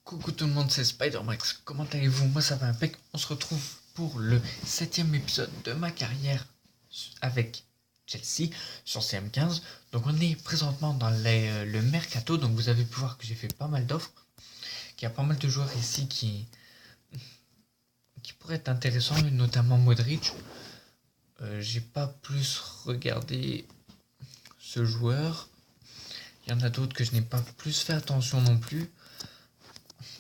Coucou tout le monde, c'est Spider-Max. Comment allez-vous? Moi ça va impec. On se retrouve pour le 7e épisode de ma carrière avec Chelsea sur CM15. Donc on est présentement dans le mercato. Donc vous avez pu voir que j'ai fait pas mal d'offres. Qu'il y a pas mal de joueurs ici qui pourraient être intéressants, notamment Modric. J'ai pas plus regardé ce joueur. Il y en a d'autres que je n'ai pas plus fait attention non plus.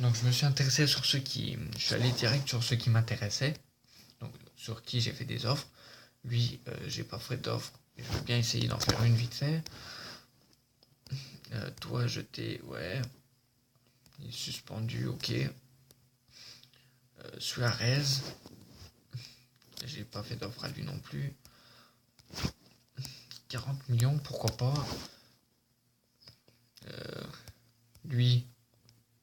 Donc je me suis intéressé sur ceux qui... Je suis allé direct sur ceux qui m'intéressaient. Donc sur qui j'ai fait des offres. Lui, j'ai pas fait d'offres. Je veux bien essayer d'en faire une vite fait. Toi, je t'ai... Ouais. Il est suspendu, ok. Suarez. J'ai pas fait d'offre à lui non plus. 40 millions, pourquoi pas. Lui,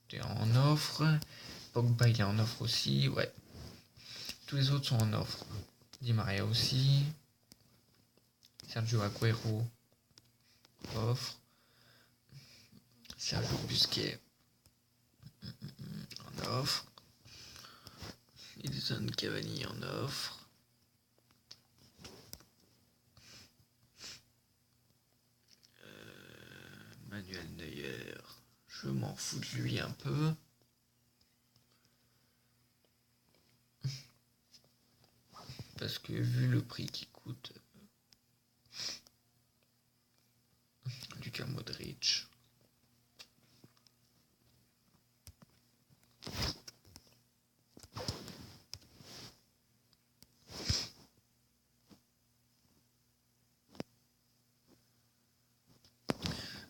t'es en offre. Pogba, il est en offre aussi, ouais. Tous les autres sont en offre. Di Maria aussi. Sergio Aguero, offre. Sergio Busquets, en offre. Edison Cavani en offre. Manuel Neuer, je m'en fous de lui un peu. Parce que vu le prix qu'il coûte, Luka Modric.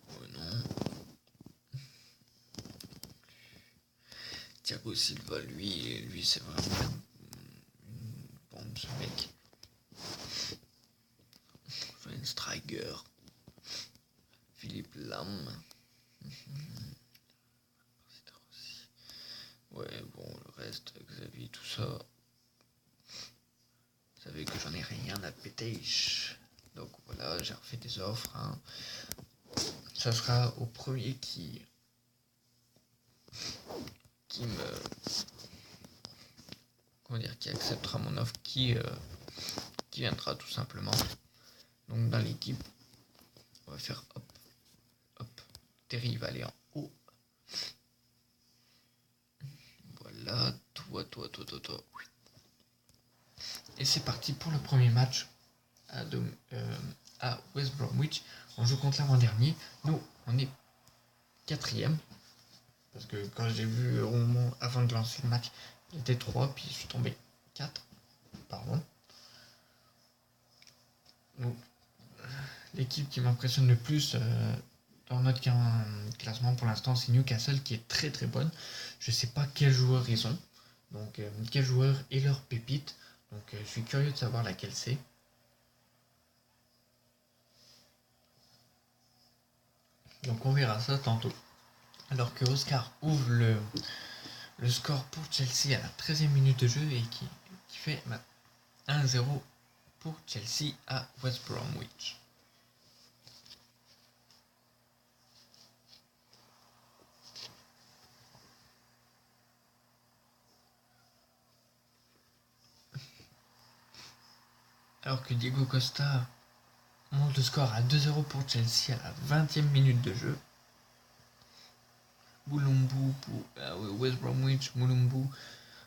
Oh non. Thiago Silva, lui c'est vraiment une bombe ce mec. Schweinsteiger. Philippe Lam. Ouais, bon, le reste, Xavier, tout ça. Vous savez que j'en ai rien à péter. Donc voilà, j'ai refait des offres. Hein. Ça sera au premier qui me... Comment dire, qui acceptera mon offre, qui viendra tout simplement. Donc dans l'équipe, on va faire hop, hop. Terry va aller en haut. Voilà, toi. Et c'est parti pour le premier match à West Bromwich. On joue contre l'avant-dernier. Nous, on est 4ème. Parce que quand j'ai vu au moment avant de lancer le match, il était 3, puis je suis tombé 4. Pardon. Donc, l'équipe qui m'impressionne le plus dans notre classement pour l'instant, c'est Newcastle qui est très très bonne. Je sais pas quels joueurs ils ont. Donc, quels joueurs et leur pépite. Donc, je suis curieux de savoir laquelle c'est. Donc, on verra ça tantôt. Alors que Oscar ouvre le score pour Chelsea à la 13e minute de jeu et qui fait 1-0 pour Chelsea à West Bromwich. Alors que Diego Costa monte le score à 2-0 pour Chelsea à la 20e minute de jeu. Mulumbu pour West Bromwich, Mulumbu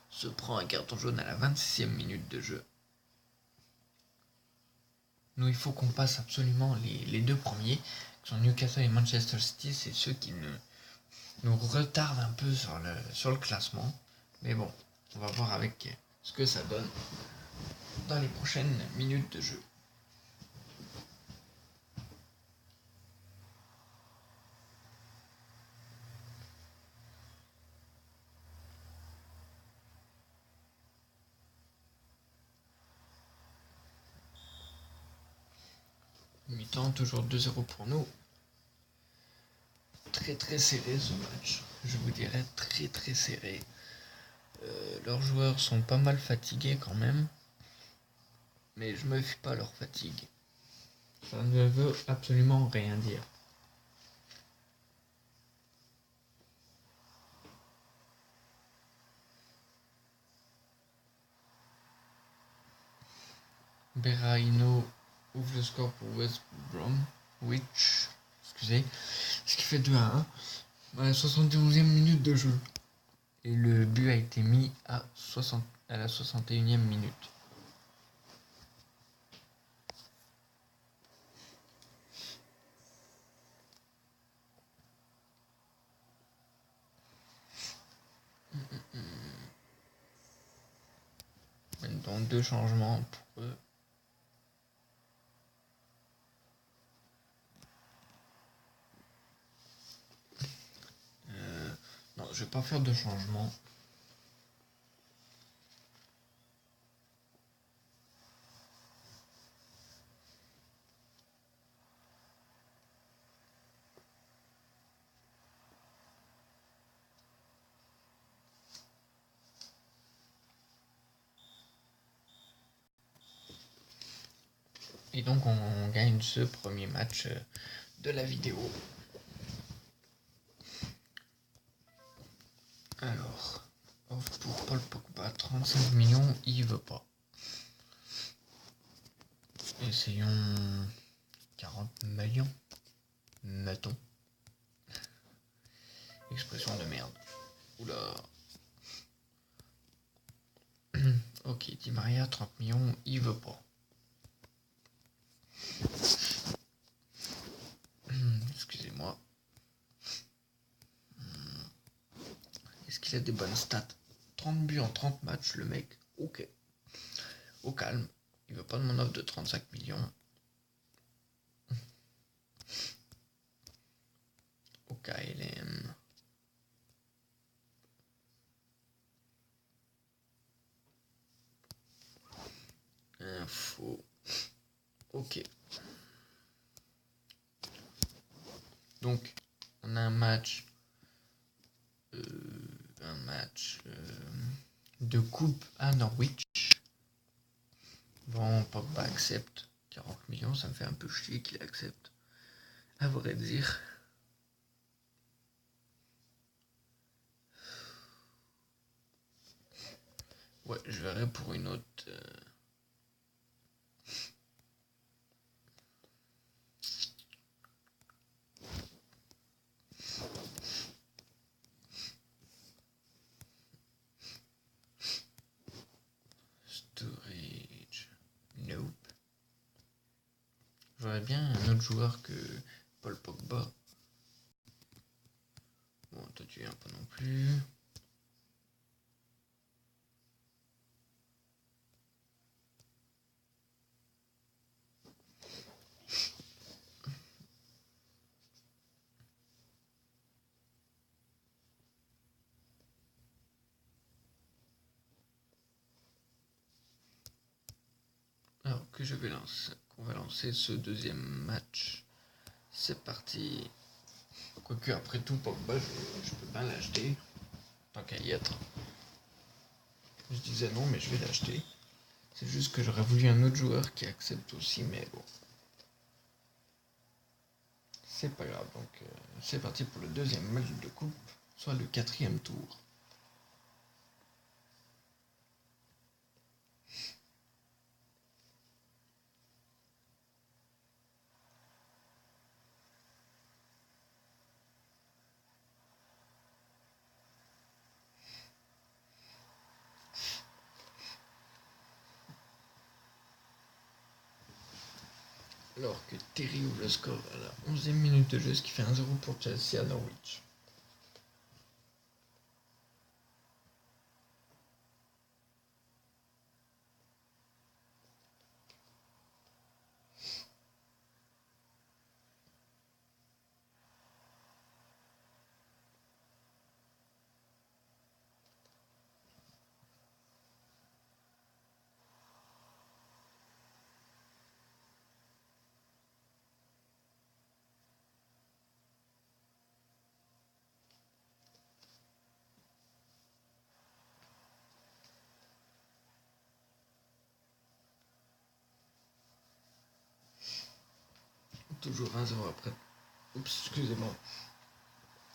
se prend un carton jaune à la 26e minute de jeu. Nous, il faut qu'on passe absolument les deux premiers, qui sont Newcastle et Manchester City, c'est ceux qui nous retardent un peu sur le classement. Mais bon, on va voir avec ce que ça donne dans les prochaines minutes de jeu. Mi-temps, toujours 2-0 pour nous. Très très serré ce match. Je vous dirais très très serré. Leurs joueurs sont pas mal fatigués quand même. Mais je me fie pas à leur fatigue. Ça ne veut absolument rien dire. Berahino ouvre le score pour West Bromwich. Excusez. Ce qui fait 2-1 à la 71e minute de jeu. Et le but a été mis à la 61e minute. Donc 2 changements pour eux. Non, je vais pas faire de changement. Et donc on gagne ce premier match de la vidéo. Alors, offre pour Paul Pogba, 35 millions, il veut pas. Essayons 40 millions, mettons. Expression de merde. Oula. Ok, Di Maria, 30 millions, il veut pas. Excusez-moi. Est-ce qu'il a des bonnes stats? 30 buts en 30 matchs, le mec. Ok. Au calme. Il veut pas de mon offre de 35 millions. Au KLM. Info. Ok. Donc, on a un match de coupe à Norwich. Bon, Pogba accepte 40 millions, ça me fait un peu chier qu'il accepte, à vrai dire. Ouais, je verrai pour une autre. Storage. Nope. J'aurais bien un autre joueur que Paul Pogba. Bon, toi tu viens pas non plus. Alors que qu'on va lancer ce deuxième match. C'est parti. Quoique après tout, Pogba, je peux bien l'acheter. Tant qu'à y être. Je disais non, mais je vais l'acheter. C'est juste que j'aurais voulu un autre joueur qui accepte aussi, mais bon. C'est pas grave, donc c'est parti pour le deuxième match de coupe, soit le 4e tour. Alors que Terry ouvre le score à la 11e minute de jeu, ce qui fait 1-0 pour Chelsea à Norwich. Toujours 1-0 après. Oups, excusez-moi.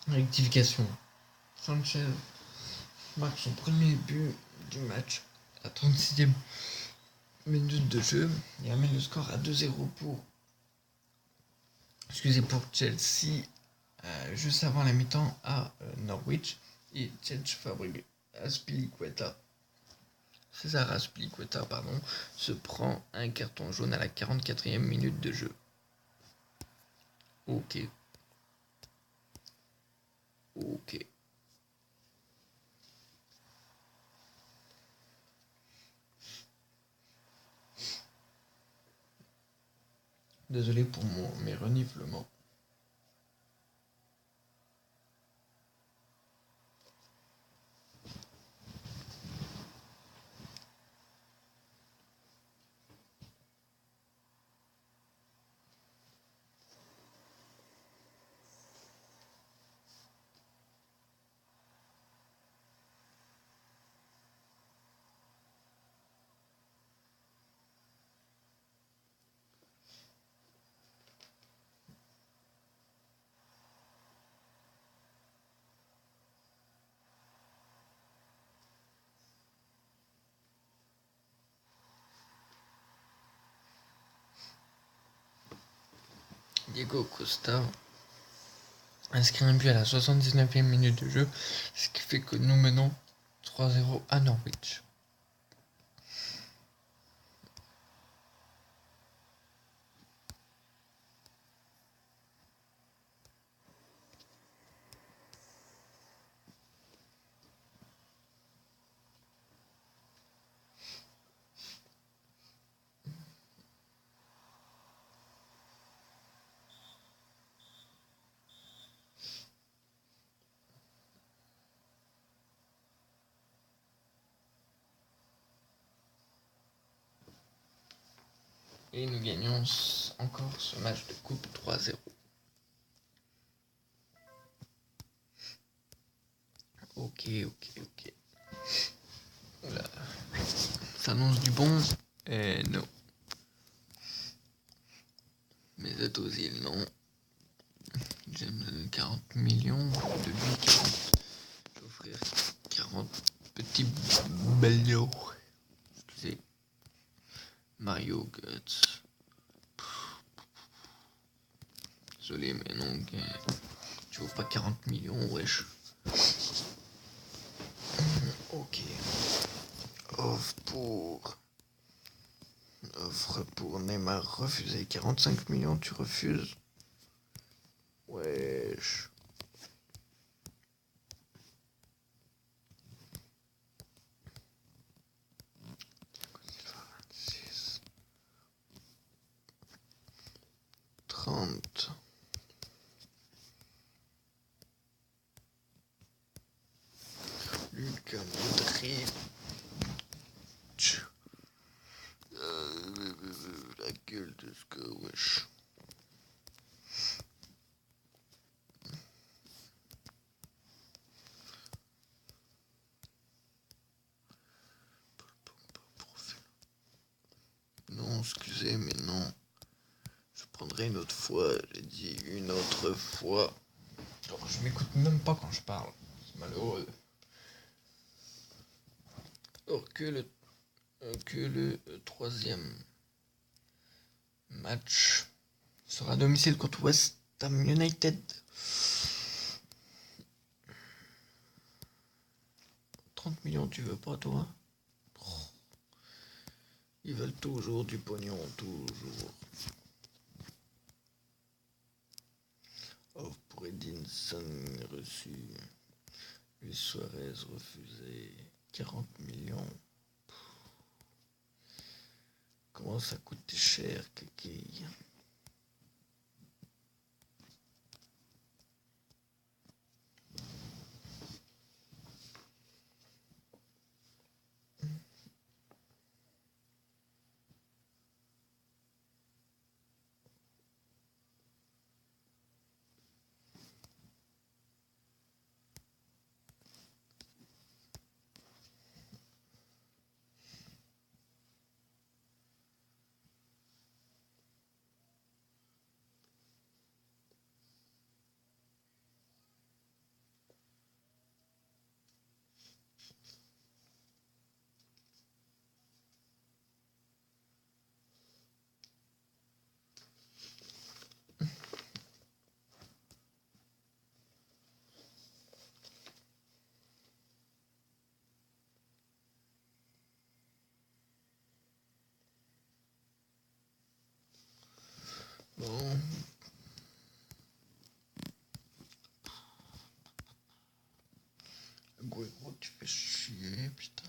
Rectification. Sanchez marque son premier but du match à 36e minutes de jeu. Il a mis le score à 2-0 pour Chelsea juste avant la mi-temps à Norwich. Et Cesc Fabregas Azpilicueta, César Azpilicueta, se prend un carton jaune à la 44e minute de jeu. Ok. Désolé pour mes reniflements. Diego Costa inscrit un but à la 79e minute de jeu, ce qui fait que nous menons 3-0 à Norwich. Et nous gagnons encore ce match de coupe 3-0. Ok. Oula. Ça annonce du bon. Non. Mais c'est aussi non. J'aime 40 millions de lui 40. Je vais offrir 40 petits bellios. Excusez. Mario Guts. Désolé, mais non. Tu vaux pas 40 millions, wesh. Ok. Offre pour Neymar refusé. 45 millions, tu refuses. Wesh. Lucas Modric. La gueule de ce que, wesh. Non, excusez, mais non. Je prendrai une autre fois. J'ai dit une autre fois. Alors, je m'écoute même pas quand je parle. C'est malheureux. Alors que le troisième match sera à domicile contre West Ham United. 30 millions, tu veux pas, toi? Ils veulent toujours du pognon, toujours. Offre pour Edinson reçu. Luis Suarez refusé. 40 millions. Comment ça coûte cher, Kiki? tu fais chier, putain.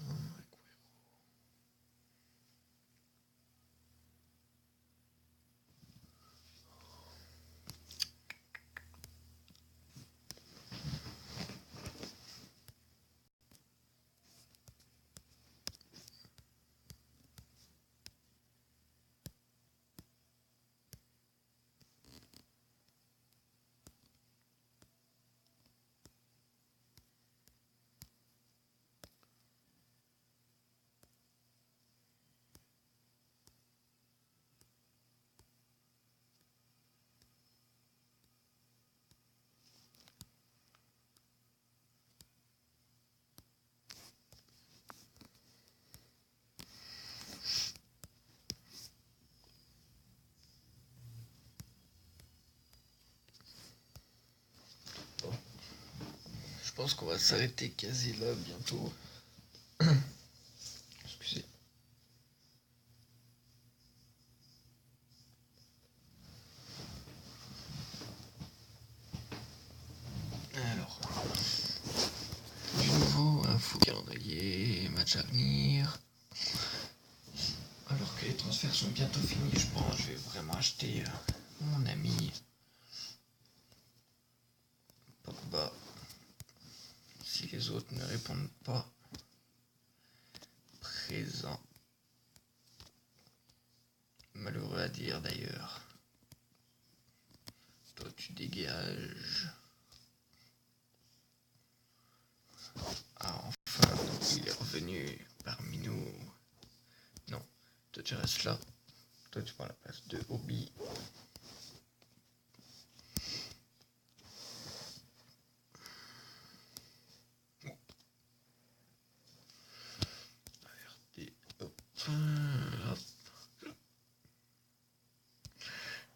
Je pense qu'on va s'arrêter quasi là bientôt. Excusez. Alors, du nouveau, info calendrier, match à venir. Alors que les transferts sont bientôt finis, je pense que je vais vraiment acheter mon ami Pogba. Si les autres ne répondent pas, présent. Malheureux à dire d'ailleurs. Toi tu dégages. Ah enfin, il est revenu parmi nous. Non, toi tu restes là. Toi tu prends la place de Obi.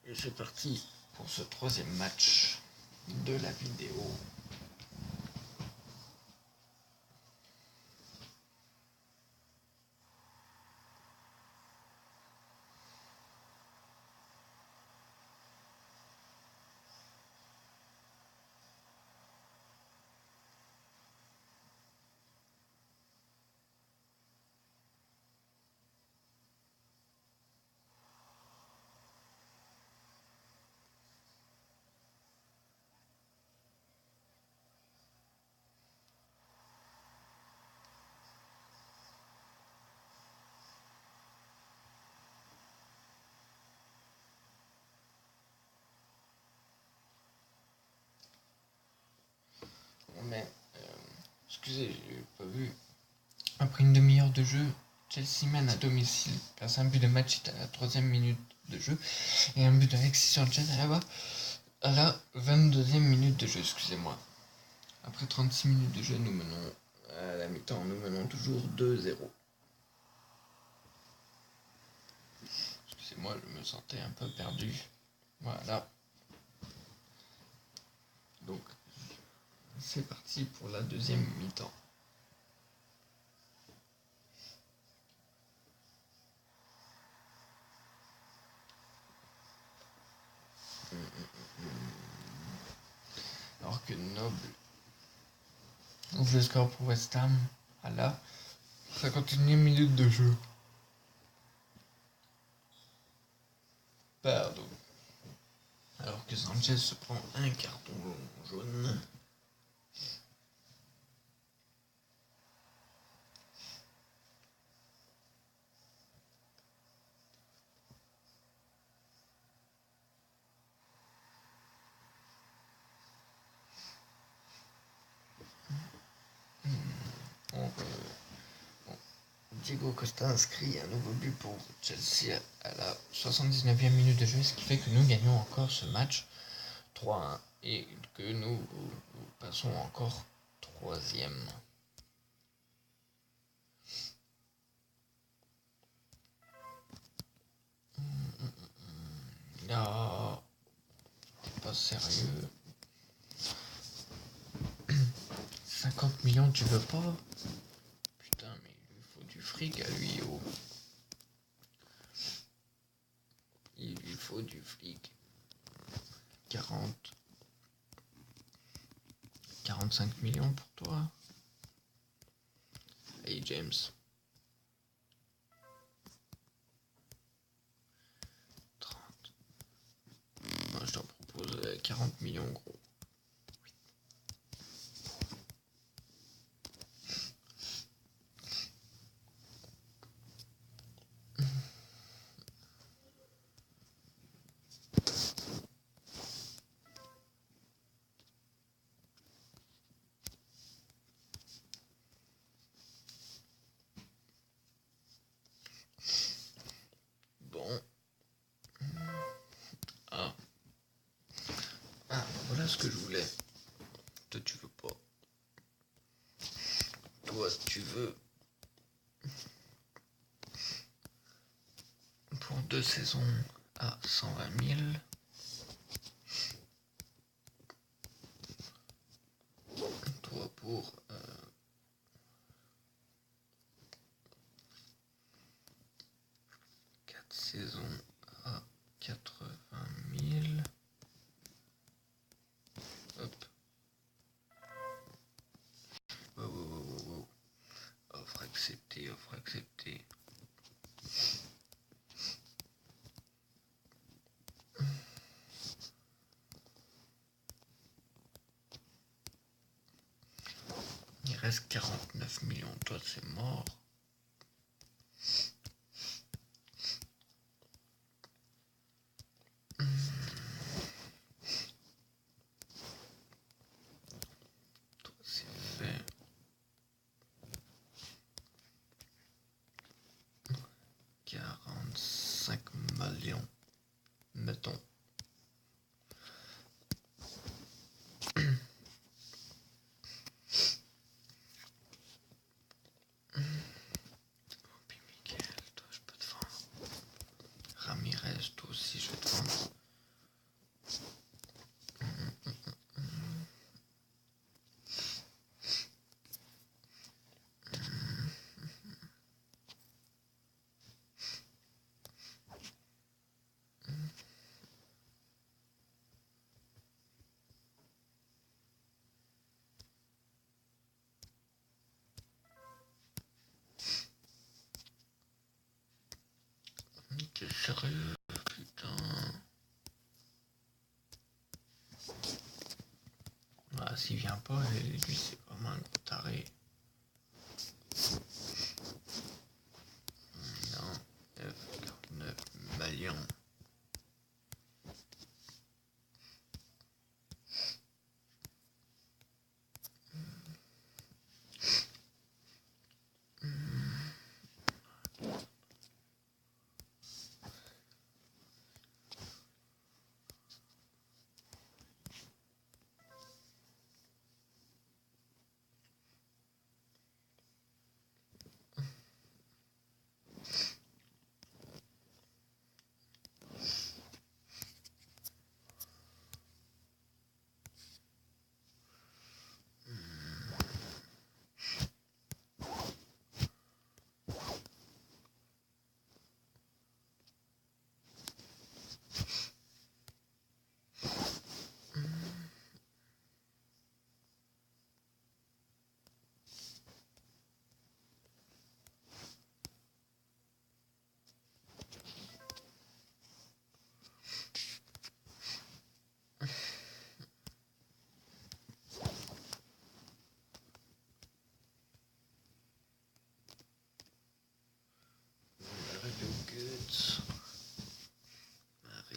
Et c'est parti pour ce troisième match de la vidéo. Mais, excusez, j'ai pas vu. Après une demi-heure de jeu, Chelsea mène à domicile grâce à un but de match à la 3e minute de jeu et un but d'Alexis Sanchez à la 22e minute de jeu, excusez-moi. Après 36 minutes de jeu, nous menons à la mi-temps, nous menons toujours 2-0. Excusez-moi, je me sentais un peu perdu. Voilà. Donc, c'est parti pour la deuxième mi-temps. Alors que Noble ouvre le score pour West Ham à la 51e minute de jeu. Pardon. Alors que Sanchez se prend un carton jaune. Diego Costa inscrit un nouveau but pour Chelsea à la 79e minute de jeu, ce qui fait que nous gagnons encore ce match 3-1 et que nous passons encore 3e. Ah, pas sérieux. 50 millions, tu veux pas? Putain, mais il lui faut du fric à lui, oh. Il lui faut du fric. 45 millions pour toi. Hey James. Moi je t'en propose 40 millions gros. Bon. Voilà ce que je voulais. Toi tu veux pas. Toi tu veux. Pour 2 saisons à 120 000. Toi pour 4 saisons à 80 000. Hop. Wow. Offre acceptée. Il reste 49 millions. Toi c'est mort. Toi c'est fait. 45 millions. Mettons. Puis Miguel, toi je peux te vendre. Ramirez, toi aussi je vais te vendre. T'es sérieux, putain. Ah, s'il vient pas, lui c'est vraiment un gros taré. Non, 49 millions.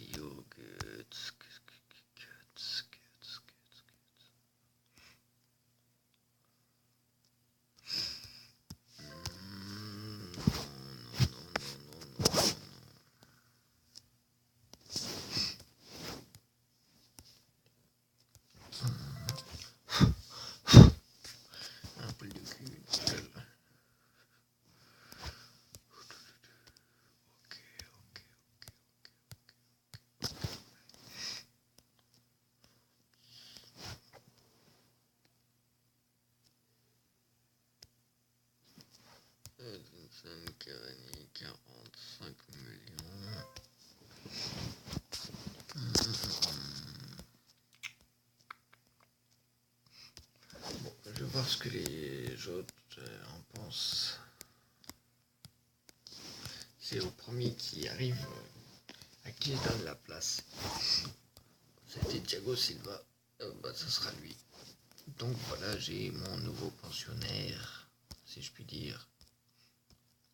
Mario Götze. Un poil de cul. Ok. 45 millions. Bon, je vais voir ce que les autres on pense. C'est au premier qui arrive à qui je donne la place. C'était Thiago Silva. Ça sera lui. Donc voilà, j'ai mon nouveau pensionnaire, si je puis dire.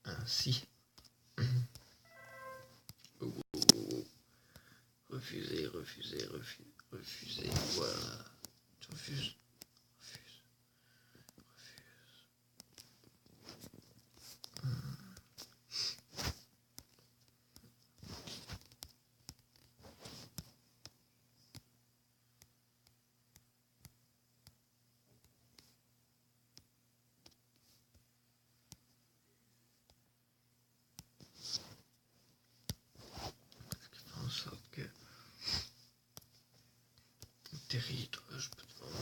Ainsi. Refuser. Voilà. Tu refuses. En sorte que Terry, toi, je peux te demander.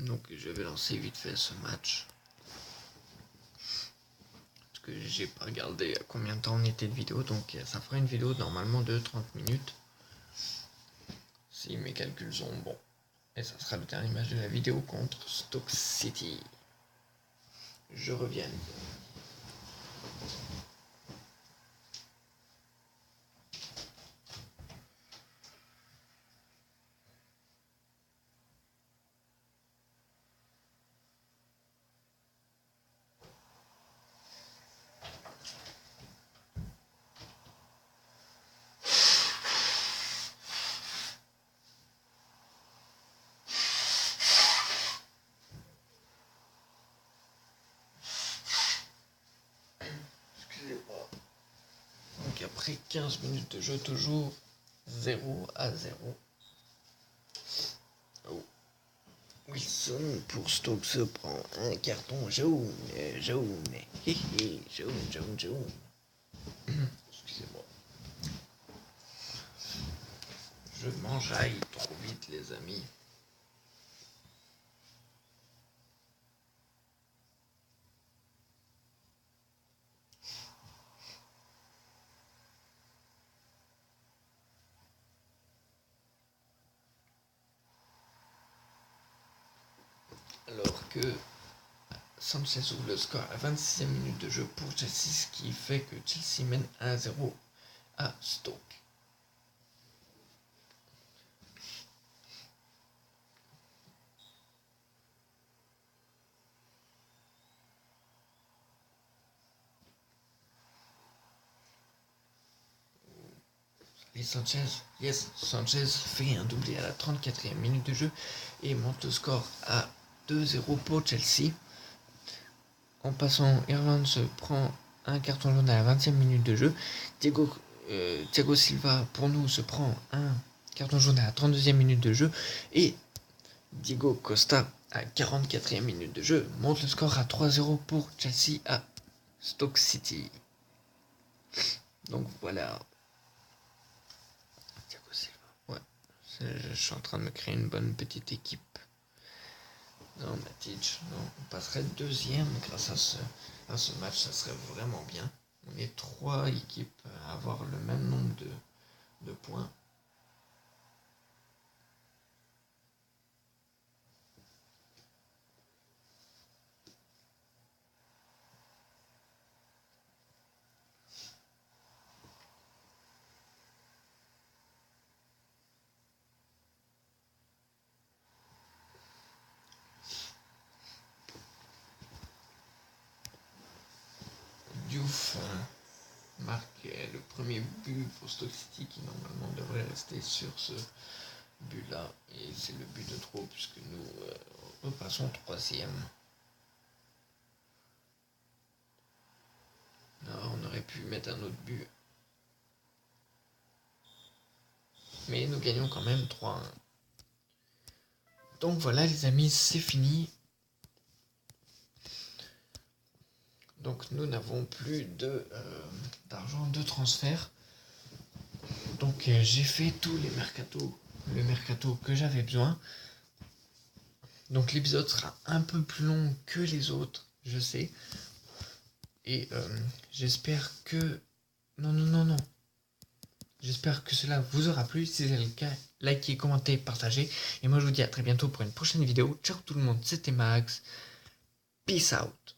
Donc je vais lancer vite fait ce match. Parce que j'ai pas regardé à combien de temps on était de vidéo. Donc ça fera une vidéo normalement de 30 minutes. Si mes calculs sont bons. Et ça sera le dernier match de la vidéo contre Stoke City. Je reviens. Excusez-moi. Donc après 15 minutes de jeu, toujours 0-0. Oh. Wilson pour Stoke se prend un carton jaune. Jaune. Excusez-moi. Je m'enjaille trop vite, les amis. Alors que Sanchez ouvre le score à la 26e minute de jeu pour Chelsea, ce qui fait que Chelsea mène 1-0 à Stoke. Et Sanchez fait un doublé à la 34e minute de jeu et monte le score à 2-0 pour Chelsea. En passant, Irlande se prend un carton jaune à la 20e minute de jeu. Thiago Silva, pour nous, se prend un carton jaune à la 32e minute de jeu. Et Diego Costa, à 44e minute de jeu, monte le score à 3-0 pour Chelsea à Stoke City. Donc voilà. Thiago Silva. Ouais. Je suis en train de me créer une bonne petite équipe. Non, Matic, non, on passerait deuxième grâce à ce match, ça serait vraiment bien. On est 3 équipes à avoir le même nombre de points. Diouf marque le premier but pour Stoke City qui normalement devrait rester sur ce but là, et c'est le but de trop puisque nous repassons 3e. On aurait pu mettre un autre but. Mais nous gagnons quand même 3-1. Donc voilà les amis, c'est fini. Donc nous n'avons plus d'argent de transfert. Donc j'ai fait tous les le mercato que j'avais besoin. Donc l'épisode sera un peu plus long que les autres, je sais. Et j'espère que... Non. J'espère que cela vous aura plu. Si c'est le cas, likez, commentez, partagez. Et moi je vous dis à très bientôt pour une prochaine vidéo. Ciao tout le monde, c'était Max. Peace out.